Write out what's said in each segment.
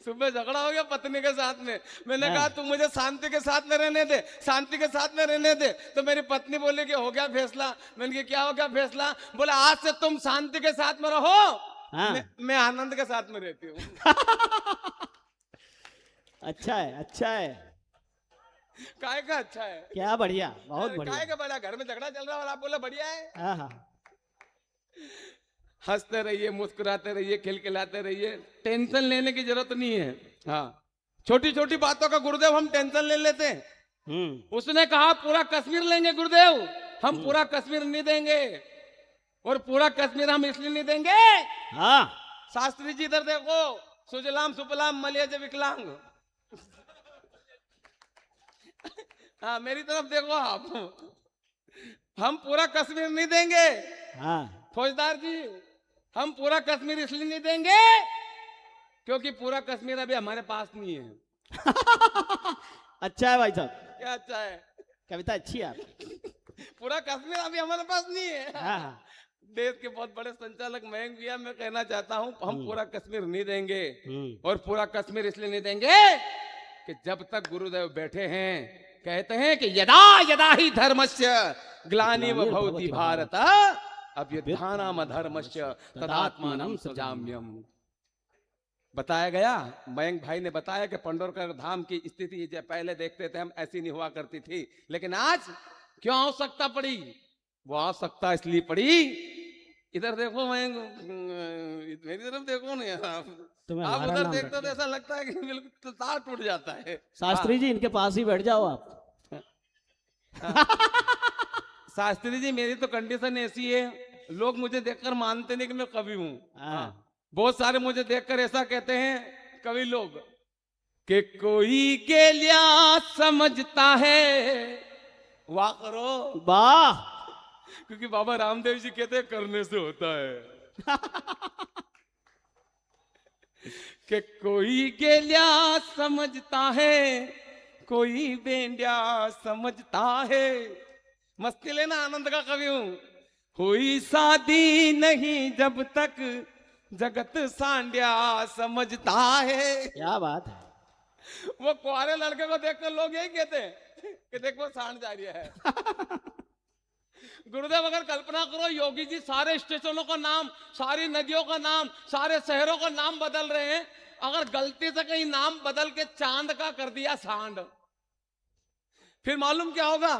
सुबह झगड़ा हो गया पत्नी के साथ में। मैंने कहा तू मुझे शांति के साथ में रहने दे, शांति के साथ में रहने दे। तो मेरी पत्नी बोली कि हो गया फैसला। मैंने कहा क्या हो गया फैसला? बोला आज से तुम शांति के साथ में रहो, मैं आनंद के साथ में रहती हूँ। अच्छा है, अच्छा है। काय का अच्छा है? क्या बढ़िया, बहुत बढ़िया। काय का बड़ा, घर में झगड़ा चल रहा है और आप बोला बढ़िया है। हाँ हाँ, हंसते रहिए, मुस्कुराते रहिए, खिलखिलाते रहिए, टेंशन लेने की जरूरत नहीं है। हाँ, छोटी छोटी बातों का गुरुदेव हम टेंशन ले लेते हैं। उसने कहा पूरा कश्मीर लेंगे गुरुदेव, हम पूरा कश्मीर नहीं देंगे। और पूरा कश्मीर हम इसलिए नहीं देंगे, हाँ शास्त्री जी इधर देखो, सुजलाम सुफलाम मलयज विकलांग। हाँ मेरी तरफ देखो आप, हम पूरा कश्मीर नहीं देंगे। हाँ फौजदार जी, हम पूरा कश्मीर इसलिए नहीं देंगे क्योंकि पूरा कश्मीर अभी हमारे पास नहीं है। अच्छा है भाई साहब, क्या अच्छा है? कविता अच्छी है आपकी। पूरा कश्मीर अभी हमारे पास नहीं है। हाँ हाँ, देश के बहुत बड़े संचालक मयंक भैया, मैं कहना चाहता हूं हम पूरा कश्मीर नहीं देंगे। और पूरा कश्मीर इसलिए नहीं देंगे कि जब तक गुरुदेव बैठे हैं, कहते हैं कि यदा यदा ही धर्मस्य ग्लानिव भवति भारत अभ्युत्थानम धर्मस्य तदात्मानं सृजाम्यहम्। बताया गया, मयंक भाई ने बताया कि पंडोरकर धाम की स्थिति जब पहले देखते थे हम ऐसी नहीं हुआ करती थी, लेकिन आज क्यों आवश्यकता पड़ी? वो आवश्यकता इसलिए पड़ी, इधर देखो मयंक, मेरी तरफ देखो नहीं आप उधर देखते तो ऐसा लगता है कि बिल्कुल तार टूट जाता है। शास्त्री जी इनके पास ही बैठ जाओ आप। शास्त्री जी मेरी तो कंडीशन ऐसी है, लोग मुझे देखकर मानते नहीं कि मैं कवि हूँ। बहुत सारे मुझे देखकर ऐसा कहते हैं कवि लोग कि कोई गेलिया समझता है, वाह करो वाह, क्योंकि बाबा रामदेव जी कहते हैं करने से होता है। कि कोई गेलिया समझता है, कोई बेंडिया समझता है। मस्ती लेना, आनंद का कवि हूं। हुई शादी नहीं जब तक जगत सांडिया समझता है। क्या बात है। वो कुआरे लड़के को देखकर लोग यही कहते हैं कि देखो सांड जा रही है। गुरुदेव अगर कल्पना करो, योगी जी सारे स्टेशनों का नाम, सारी नदियों का नाम, सारे शहरों का नाम बदल रहे हैं, अगर गलती से कहीं नाम बदल के चांद का कर दिया सांड, फिर मालूम क्या होगा?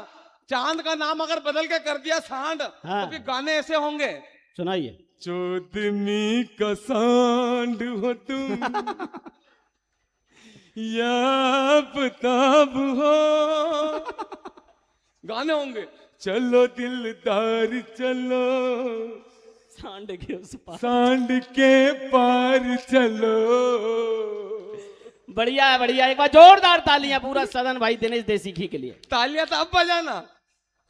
चांद का नाम अगर बदल के कर दिया सांड, तो फिर गाने ऐसे होंगे, सुनाइए। चोदनी का सांड हो तुम या पताब हो, गाने होंगे। चलो दिलदार चलो सांड के उस पार, सांड के पार चलो। बढ़िया है, बढ़िया। एक बार जोरदार तालियां पूरा सदन भाई दिनेश देसिकी के लिए। तालियां तो अब बजाना।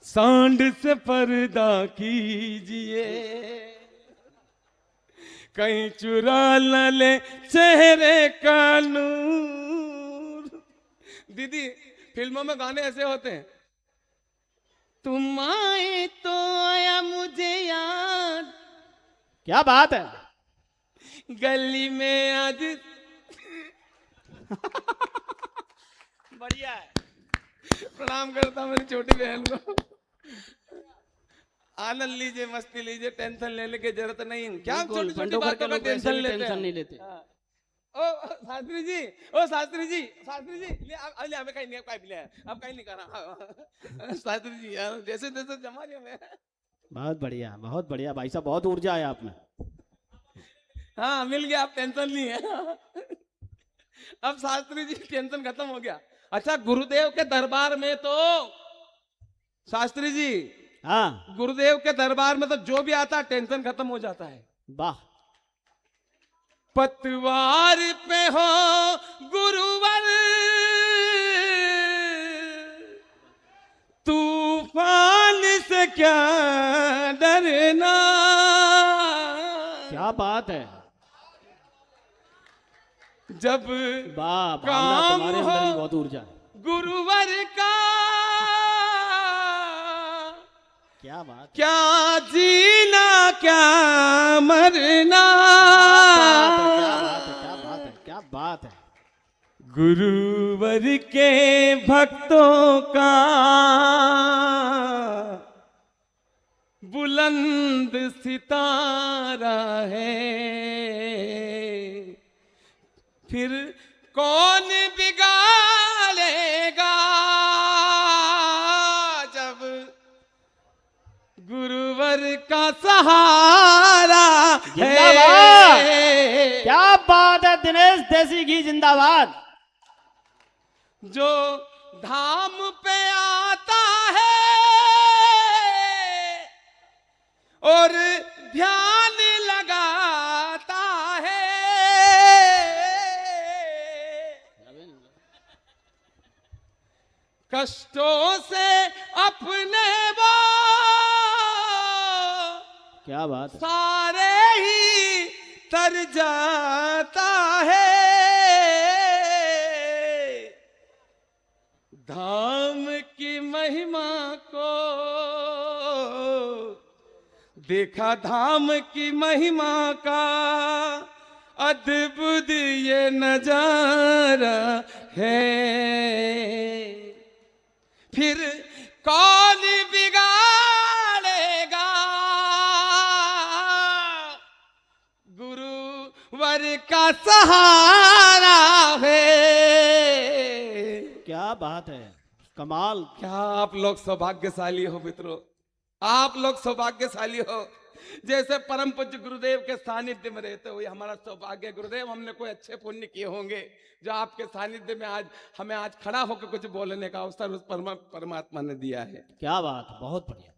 सांड से पर्दा कीजिए, कहीं चुरा न ले चेहरे का नूर। दीदी फिल्मों में गाने ऐसे होते हैं, तुम आए तो आया मुझे याद। क्या बात है। गली में आज बढ़िया है। प्रणाम करता हूं मेरी छोटी बहन को। आनंद लीजिए, मस्ती लीजिए, टेंशन लेने की जरूरत नहीं। क्या छोटी छोटी बातों का टेंशन नहीं लेते। ओ शास्त्री जी, ओ शास्त्री जी, शास्त्री जी, ले हमें कहीं नहीं, अब कहीं नहीं करा। शास्त्री जी यार, जैसे जैसे जमा लिया मैं। बहुत बढ़िया, बहुत बढ़िया भाई साहब, बहुत ऊर्जा है आप में। हाँ मिल गया, अब टेंशन नहीं है। अब शास्त्री जी टेंशन खत्म हो गया। अच्छा, गुरुदेव के दरबार में तो शास्त्री जी, हाँ, गुरुदेव के दरबार में तो जो भी आता टेंशन खत्म हो जाता है। वाह। पतवार पे हो गुरुवर, तूफान से क्या डरना। क्या बात है। जब वाह, काम तुम्हारे हो अंदर भी बहुत ऊर्जा है। गुरुवर का, क्या बात, क्या जीना क्या मरना। क्या बात है, क्या बात है, क्या क्या बात है। गुरुवर के भक्तों का बुलंद सितारा है, फिर कौन बिगाड़ेगा जब गुरुवर का सहारा जिंदाबाद। है। क्या बात है दिनेश देसी घी जिंदाबाद। जो धाम पे आता है और ध्यान लगाता है, कष्टों से अपने वो क्या बात है। सारे ही तर जाता है। धाम की महिमा को देखा, धाम की महिमा का अद्भुत ये नजारा है, फिर कौन बिगाड़ेगा गुरुवर का सहारा है। क्या बात है, कमाल। क्या आप लोग सौभाग्यशाली हो मित्रों, आप लोग सौभाग्यशाली हो। जैसे परम पूज्य गुरुदेव के सानिध्य में रहते हुए हमारा सौभाग्य। गुरुदेव, हमने कोई अच्छे पुण्य किए होंगे जो आपके सानिध्य में आज हमें आज खड़ा होकर कुछ बोलने का अवसर उस परमात्मा ने दिया है। क्या बात है, बहुत बढ़िया।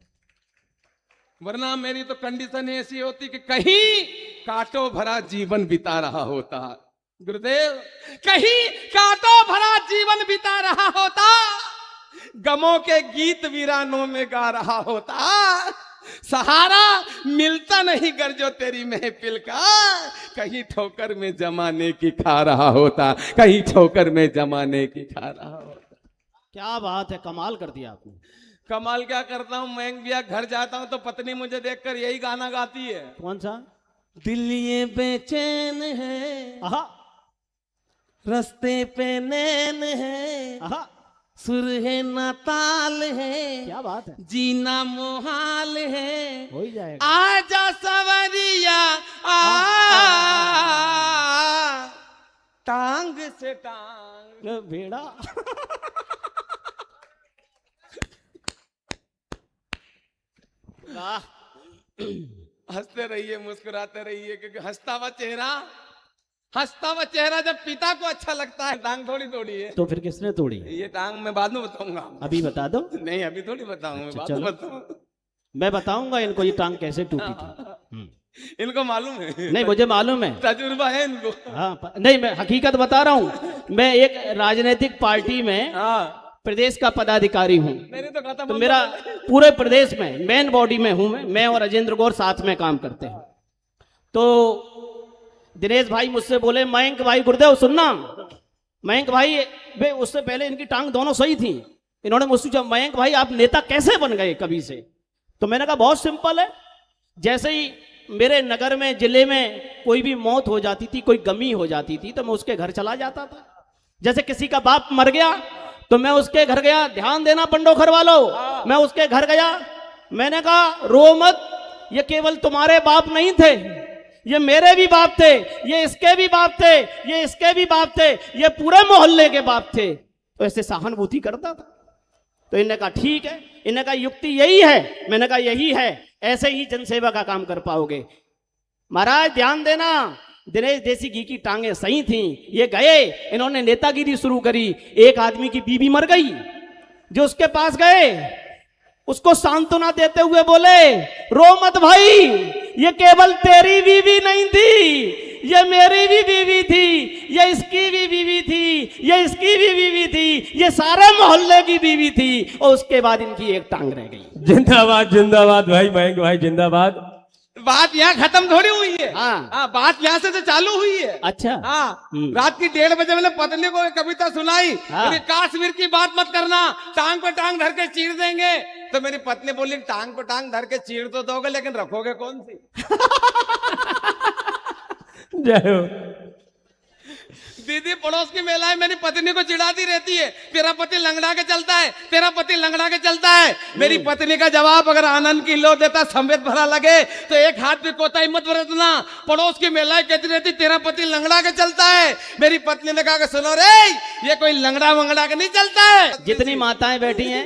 वरना मेरी तो कंडीशन ऐसी होती कि कहीं कांटों भरा जीवन बिता रहा होता गुरुदेव, कहीं कांटों भरा जीवन बिता रहा होता, गमों के गीत वीरानों में गा रहा होता, सहारा मिलता नहीं गरजो तेरी महफिल का, कहीं ठोकर में जमाने की खा रहा होता, कहीं ठोकर में जमाने की खा रहा होता। क्या बात है, कमाल कर दिया आपने। कमाल क्या करता हूँ, मैं भैया घर जाता हूँ तो पत्नी मुझे देखकर यही गाना गाती है। कौन सा? दिल ये बेचैन है, आहा रस्ते पे नैन है, आहा, सुर है ना ताल है, क्या बात है, जीना मुहाल है, हो ही जाएगा। आजा सवरिया आ, टांग से टांग भेड़ा। वाह। हंसते रहिए, मुस्कुराते रहिए, क्योंकि हंसता हुआ चेहरा जब पिता को अच्छा लगता है। टांग थोड़ी तोड़ी है, तो फिर किसने तोड़ी? ये टांग मैं बाद में बताऊंगा। अभी बता दो। नहीं, अभी थोड़ी बताऊंगा, अच्छा, बाद में चलो। बताऊंगा। मैं बताऊंगा इनको ये टांग कैसे टूटी थी। इनको मालूम है? नहीं, मुझे मालूम है, तजुर्बा है इनको। हाँ नहीं, मैं हकीकत बता रहा हूँ। मैं एक राजनीतिक पार्टी में हाँ, प्रदेश का पदाधिकारी हूँ। मेरी तो खत्म तो हो मेरा गया। पूरे प्रदेश में मेन बॉडी में हूँ। मैं और राजेंद्र गौर साथ में काम करते हैं। तो दिनेश भाई मुझसे बोले, मयंक भाई, गुरुदेव सुनना, मयंक भाई वे उससे पहले इनकी टांग दोनों सही थी। इन्होंने मुझसे पूछा, मयंक भाई आप नेता कैसे बन गए कभी से? तो मैंने कहा बहुत सिंपल है। जैसे ही मेरे नगर में, जिले में कोई भी मौत हो जाती थी, कोई गमी हो जाती थी, तो मैं उसके घर चला जाता था। जैसे किसी का बाप मर गया तो मैं उसके घर गया। ध्यान देना पंडोखर वालों, मैं उसके घर गया, मैंने कहा रो मत, ये केवल तुम्हारे बाप नहीं थे, ये मेरे भी बाप थे, ये इसके भी बाप थे, ये इसके भी बाप थे, ये पूरे मोहल्ले के बाप थे। तो ऐसे सहानुभूति करता था। तो इन्होंने कहा ठीक है, इन्होंने कहा युक्ति यही है। मैंने कहा यही है, ऐसे ही जनसेवा का काम कर पाओगे। महाराज ध्यान देना, दिनेश देसी घी की टांगे सही थी। ये गए, इन्होंने नेतागिरी शुरू करी। एक आदमी की बीवी मर गई, जो उसके पास गए उसको सांत्वना देते हुए बोले, रो मत भाई, ये केवल तेरी बीवी नहीं थी, ये मेरी भी बीवी थी, ये इसकी भी बीवी थी, ये इसकी भी बीवी थी, ये सारे मोहल्ले की बीवी थी। और उसके बाद इनकी एक टांग रह गई। जिंदाबाद जिंदाबाद भाई, मयंक भाई जिंदाबाद। बात यहाँ खत्म थोड़ी हुई है। हाँ। बात यहाँ से तो चालू हुई है। अच्छा। हाँ, रात की 1:30 बजे मैंने पत्नी को एक कविता सुनाई। हाँ। कि काश्मीर की बात मत करना, टांग पे टांग धर के चीर देंगे। तो मेरी पत्नी बोली, टांग पे टांग धर के चीर तो दोगे, लेकिन रखोगे कौन सी? जय हो। दीदी पड़ोस की महिलाएं मेरी पत्नी को चिढ़ाती रहती है, तेरा पति लंगड़ा के चलता है, तेरा पति लंगड़ा के चलता है। मेरी पत्नी का जवाब अगर आनंद की लो देता समेत भरा लगे तो एक हाथ पे कोताही मत बरतना। पड़ोस की महिलाएं कहती रहती तेरा पति लंगड़ा के चलता है। मेरी पत्नी ने कहा कि सुनो रे, ये कोई लंगड़ा वंगड़ा के नहीं चलता है। जितनी माताएं बैठी हैं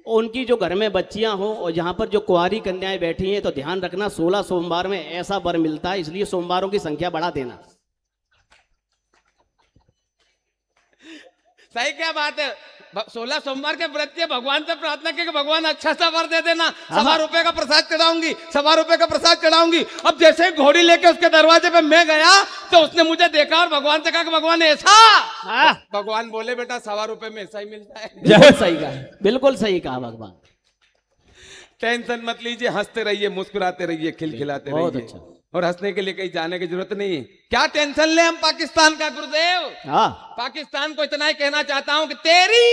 उनकी जो घर में बच्चियां हो और जहां पर जो कुंवारी कन्याएं बैठी हैं तो ध्यान रखना 16 सोमवार में ऐसा वर मिलता है, इसलिए सोमवारों की संख्या बढ़ा देना। सही क्या बात है। 16 सोमवार के व्रत के भगवान से प्रार्थना की कि भगवान अच्छा सा वर दे देना। 1.25 रुपए का प्रसाद चढ़ाऊंगी, 1.25 रुपए का प्रसाद चढ़ाऊंगी। अब जैसे ही घोड़ी लेके उसके दरवाजे पे मैं गया तो उसने मुझे देखा और भगवान से कहा कि भगवान ऐसा। भगवान बोले बेटा 1.25 रुपए में ऐसा ही मिलता है। बिल्कुल सही कहा, बिल्कुल सही कहा भगवान। टेंशन मत लीजिए, हंसते रहिए, मुस्कुराते रहिए, खिलखिलाते बहुत रहिए। अच्छा। और हंसने के लिए कहीं जाने की जरूरत नहीं है। क्या टेंशन ले हम पाकिस्तान का गुरुदेव। हाँ, पाकिस्तान को इतना ही कहना चाहता हूं कि तेरी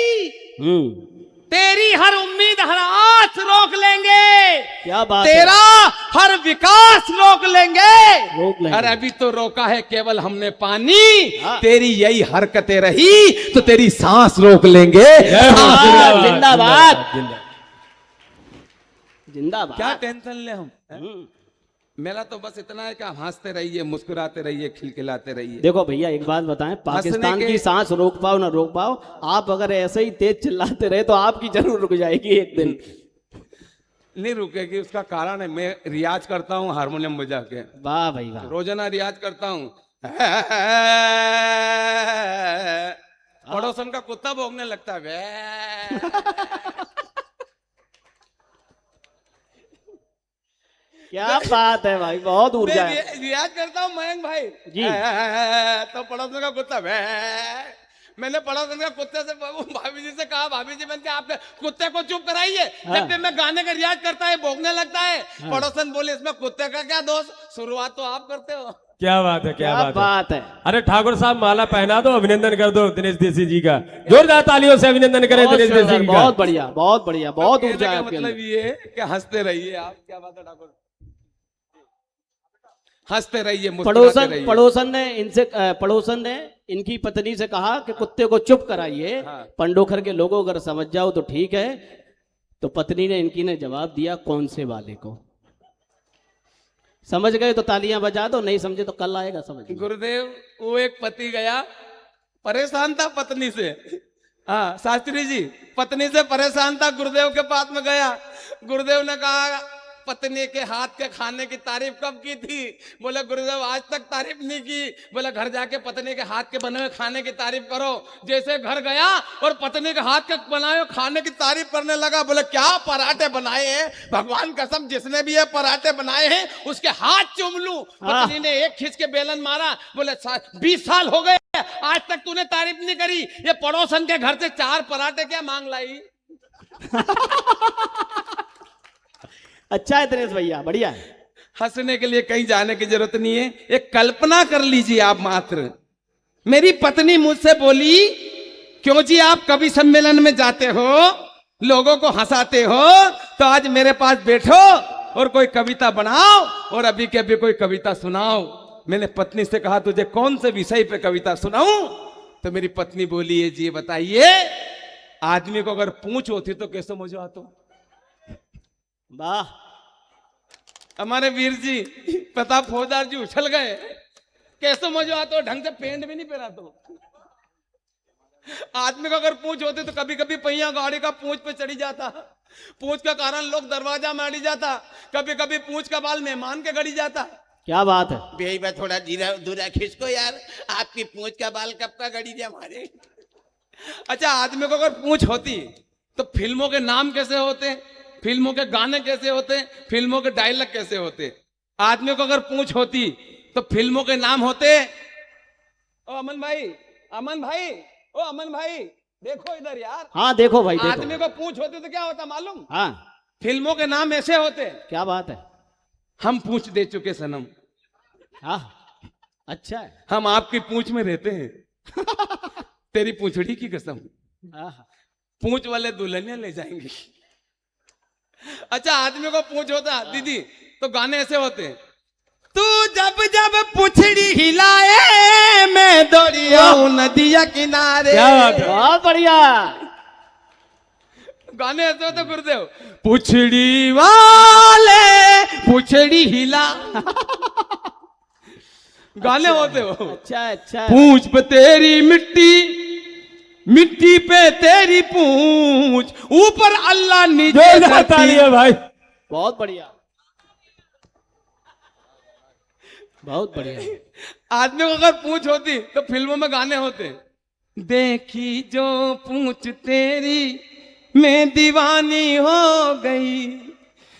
तेरी हर उम्मीद हर आस रोक लेंगे, क्या बात तेरा हर विकास रोक लेंगे। रोक लेंगे। अरे अभी तो रोका है केवल हमने पानी, हाँ। तेरी यही हरकतें रही तो तेरी सांस रोक लेंगे। जिंदाबाद, जिंदाबाद, जिंदाबाद। क्या टेंशन ले हम। मेरा तो बस इतना है कि आप हंसते रहिए, मुस्कुराते रहिए, खिलखिलाते रहिए। देखो भैया एक बात बताएं, पाकिस्तान की सांस रोक पाओ ना रोक पाओ, आप अगर ऐसे ही तेज चिल्लाते रहे तो आपकी जरूर रुक जाएगी एक दिन। नहीं रुकेगी, उसका कारण है मैं रियाज करता हूँ हारमोनियम बजा के। वाह भाई वाह। रोजाना रियाज करता हूँ। पड़ोसन का कुत्ता भौंकने लगता है। क्या बात है भाई, बहुत ऊर्जा है। रियाज करता हूँ मयंक भाई जी। तो पड़ोसन का कुत्ता मैंने पड़ोसन का कुत्ते से भाभी जी से कहा, भाभी जी मैंने आपके कुत्ते को चुप कराइए। जब भी मैं गाने का रियाज करता है भौंकने लगता है। पड़ोसन बोले इसमें कुत्ते का क्या दोष, शुरुआत तो आप करते हो। क्या बात है, क्या बात है। अरे ठाकुर साहब माला पहना दो, अभिनंदन कर दो दिनेश देसी जी का। जोरदार तालियों से अभिनंदन करें दिनेश देसी जी का। बहुत बढ़िया, बहुत बढ़िया, बहुत ऊर्जा है आपके अंदर। मतलब ये कि हंसते रहिए आप। क्या बात है ठाकुर, हंसते रहिए, मुस्कुराते रहिए। पड़ोसन ने इनकी पत्नी से कहा कि कुत्ते को चुप कराइए। हाँ। पंडोखर के लोगों अगर समझ जाओ तो ठीक है। तो पत्नी ने इनकी ने जवाब दिया कौन से वाले को। समझ गए तो तालियां बजा दो, नहीं समझे तो कल आएगा समझ। गुरुदेव वो एक पति गया, परेशान था पत्नी से। हाँ शास्त्री जी, पत्नी से परेशान था, गुरुदेव के पास में गया। गुरुदेव ने कहा पत्नी के हाथ के खाने की तारीफ कब की थी। बोले गुरुदेव आज तक तारीफ नहीं की। बोले घर जाके पत्नी के हाथ के बने हुए खाने की तारीफ करो। जैसे घर गया और पत्नी के हाथ के बनाए हुए खाने की तारीफ करने लगा। बोले क्या पराठे बनाए हैं, भगवान कसम जिसने भी ये पराठे बनाए हैं उसके हाथ चूम लूं। पत्नी ने एक खींच के बेलन मारा। बोले 20 साल हो गए आज तक तूने तारीफ नहीं करी। ये पड़ोसन के घर से 4 पराठे क्या मांग लाई। अच्छा है दिनेश भैया, बढ़िया है। हंसने के लिए कहीं जाने की जरूरत नहीं है। एक कल्पना कर लीजिए आप मात्र। मेरी पत्नी मुझसे बोली क्यों जी आप कवि सम्मेलन में जाते हो, लोगों को हंसाते हो, तो आज मेरे पास बैठो और कोई कविता बनाओ और अभी के अभी कोई कविता सुनाओ। मैंने पत्नी से कहा तुझे कौन से विषय पे कविता सुनाऊं। तो मेरी पत्नी बोली है जी बताइए, आदमी को अगर पूंछ होती तो कैसे मुझे आता। वाह, हमारे वीर जी प्रताप फौजदार जी उछल गए। कैसे मजा आता, ढंग से पेंट भी नहीं पहना। तो आदमी को अगर पूंछ होती तो कभी कभी पहिया गाड़ी का पूंछ पे चढ़ी जाता। पूंछ के कारण लोग दरवाजा में अड़ी जाता। कभी कभी पूंछ का बाल मेहमान के गड़ी जाता। क्या बात है। भाई बा थोड़ा धीरा दूरा खिसको यार, आपकी पूंछ का बाल कब का गड़ी जाए हमारे। अच्छा आदमी को अगर पूंछ होती तो फिल्मों के नाम कैसे होते, फिल्मों के गाने कैसे होते, फिल्मों के डायलॉग कैसे होते। आदमी को अगर पूंछ होती तो फिल्मों के नाम होते। ओ अमन भाई, अमन भाई, ओ अमन भाई देखो इधर यार। हाँ देखो भाई देखो। आदमी को पूंछ होती तो क्या होता मालूम। हाँ फिल्मों के नाम ऐसे होते। क्या बात है। हम पूंछ दे चुके सनम। हाँ अच्छा है। हम आपकी पूंछ में रहते हैं। तेरी पूंछड़ी की कसम, पूंछ वाले दुल्हनियां ले जाएंगी। अच्छा आदमी को पूंछ होता दीदी तो गाने ऐसे होते। तू जब जब पूछड़ी हिलाए मैं दौड़िया जाऊं नदिया किनारे। क्या बात है। बहुत बढ़िया। गाने ऐसे होते गुरुदेव, पुछड़ी वाले पुछड़ी हिला। गाने होते हो। अच्छा अच्छा। पूंछ पे तेरी मिट्टी, मिट्टी पे तेरी पूंछ, ऊपर अल्लाह नीचे जोरदार तालियां भाई। बहुत बढ़िया, बहुत बढ़िया। आदमी को अगर पूंछ होती तो फिल्मों में गाने होते, देखी जो पूंछ तेरी मैं दीवानी हो गई,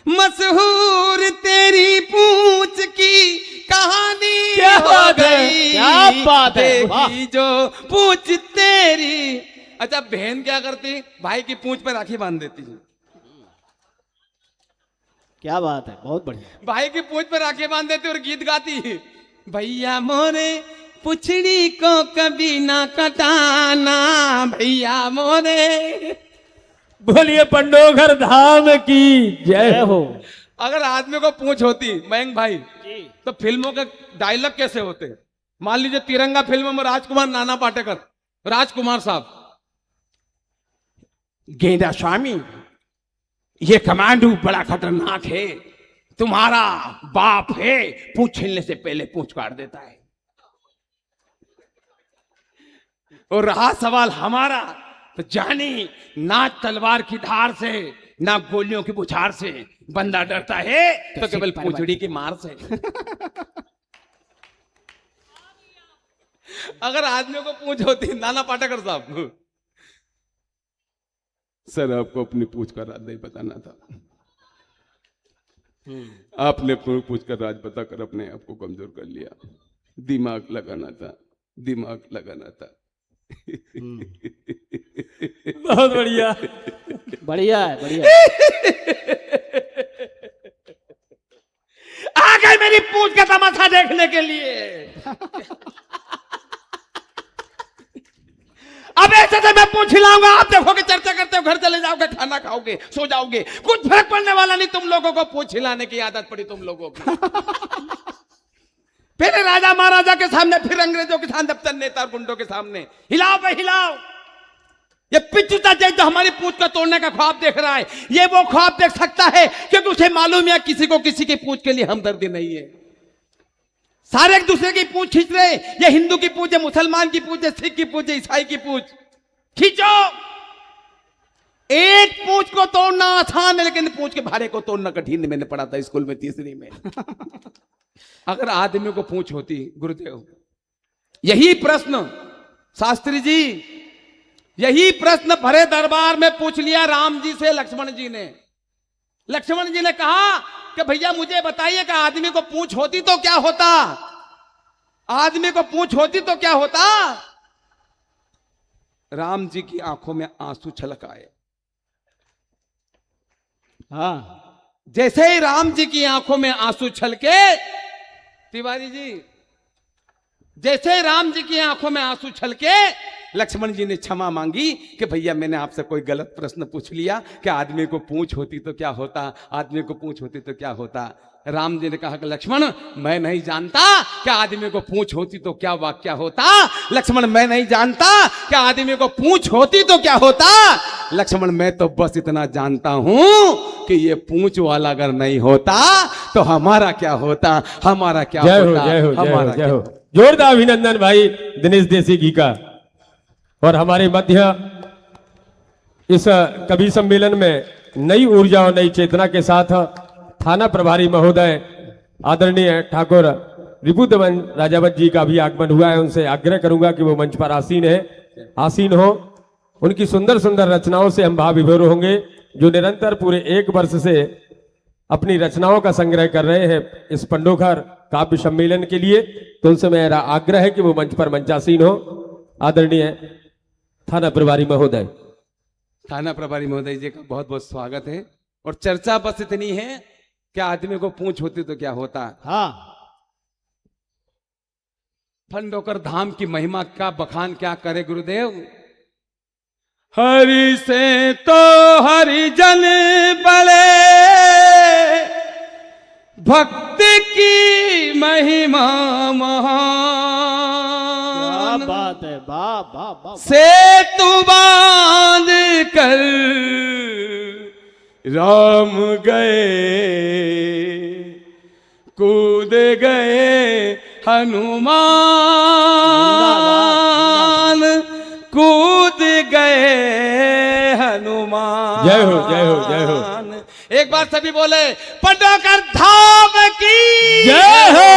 मशहूर तेरी पूंछ की कहानी क्या हो बात है, गई। क्या बात है, देखी जो पूंछ तेरी। अच्छा, बहन क्या करती, भाई की पूंछ पे राखी बांध देती। क्या बात है, बहुत बढ़िया। भाई की पूंछ पे राखी बांध देती और गीत गाती, भैया मोरे पुछड़ी को कभी ना कटाना, भैया मोरे। बोलिए पंडोघर धाम की जय हो। अगर आदमी को पूंछ होती मयंक भाई जी। तो फिल्मों के डायलॉग कैसे होते। मान लीजिए तिरंगा फिल्म में राजकुमार नाना पाटेकर, राजकुमार साहब, गेंदा स्वामी ये कमांडो बड़ा खतरनाक है, तुम्हारा बाप है, पूंछ छीलने से पहले पूंछ काट देता है। और रहा सवाल हमारा, तो जानी ना तलवार की धार से ना गोलियों की बुछार से बंदा डरता है तो केवल पूंछड़ी की मार से। अगर आदमी को पूंछ होती, नाना पाटेकर साहब, सर आपको अपनी पूंछ का राज नहीं बताना था, आपने पूंछ का राज बताकर अपने आप को कमजोर कर लिया। दिमाग लगाना था, दिमाग लगाना था। बहुत बढ़िया, बढ़िया है, बढ़िया। आ गए मेरी पूंछ का तमाशा देखने के लिए। अब ऐसे से मैं पूछ हिलाऊंगा, आप देखोगे, चर्चा करते हो, घर चले जाओगे, खाना खाओगे, सो जाओगे, कुछ फर्क पड़ने वाला नहीं। तुम लोगों को पूछ हिलाने की आदत पड़ी तुम लोगों की। पहले राजा महाराजा के सामने, फिर अंग्रेजों के सामने, अब चंद नेता और गुंडों के सामने। हिलाओ भाई हिलाओ। ये पिछुता जय जो हमारी पूंछ को तोड़ने का ख्वाब देख रहा है, ये वो ख्वाब देख सकता है क्योंकि उसे मालूम है किसी को किसी की पूंछ के लिए हमदर्दी नहीं है। सारे एक दूसरे की पूंछ खींच रहे, ये हिंदू की पूंछ है, मुसलमान की पूंछ है, सिख की पूंछ है, ईसाई की पूंछ। खींचो। एक पूंछ को तोड़ना आसान है, लेकिन पूंछ के भारे को तोड़ना कठिन। मैंने पढ़ा था स्कूल में तीसरी में। अगर आदमी को पूंछ होती गुरुदेव, यही प्रश्न शास्त्री जी, यही प्रश्न भरे दरबार में पूछ लिया राम जी से लक्ष्मण जी ने। लक्ष्मण जी ने कहा कि भैया मुझे बताइए कि आदमी को पूंछ होती तो क्या होता, आदमी को पूंछ होती तो क्या होता। राम जी की आंखों में आंसू छलक आए। हाँ, जैसे ही राम जी की आंखों में आंसू छलके, तिवारी जी, जैसे ही राम जी की आंखों में आंसू छलके, लक्ष्मण जी ने क्षमा मांगी कि भैया मैंने आपसे कोई गलत प्रश्न पूछ लिया कि आदमी को पूंछ होती तो क्या होता, आदमी को पूंछ होती तो क्या होता। राम जी ने कहा कि लक्ष्मण मैं नहीं जानता कि आदमी को पूंछ होती तो क्या वाक्य होता। लक्ष्मण मैं नहीं जानता कि आदमी को पूंछ होती तो क्या होता। लक्ष्मण मैं तो बस इतना जानता हूं कि ये पूंछ वाला अगर नहीं होता तो हमारा क्या होता, हमारा क्या जय हो, होता, जय हो, जय हो, हमारा जय क्या हो। होता। जोरदार अभिनंदन भाई दिनेश देसी जी का। और हमारे मध्य इस कवि सम्मेलन में नई ऊर्जा और नई चेतना के साथ थाना प्रभारी महोदय आदरणीय ठाकुर रिपुदमन राजावत जी का भी आगमन हुआ है। उनसे आग्रह करूंगा कि वो मंच पर आसीन हो। उनकी सुंदर सुंदर रचनाओं से हम भाव विभोर होंगे, जो निरंतर पूरे 1 वर्ष से अपनी रचनाओं का संग्रह कर रहे हैं इस पंडोघर काव्य सम्मेलन के लिए। तो उनसे मेरा आग्रह है कि वो मंच पर मंचासीन हो। आदरणीय थाना प्रभारी महोदय। थाना प्रभारी महोदय जी का बहुत बहुत स्वागत है। और चर्चा बस इतनी है कि आदमी को पूंछ होती तो क्या होता। हाँ, पंडोकर धाम की महिमा का बखान क्या करे गुरुदेव। हरि से तो हरिजन बड़े, भक्ति की महिमा महान। बात है, वाह वाह वाह। सेतु बांध कर राम गए, कूद गए हनुमान, कूद गए हनुमान। जय हो, जय हो, जय हो। एक बार सभी बोले, पटोकर धाम की जय हो।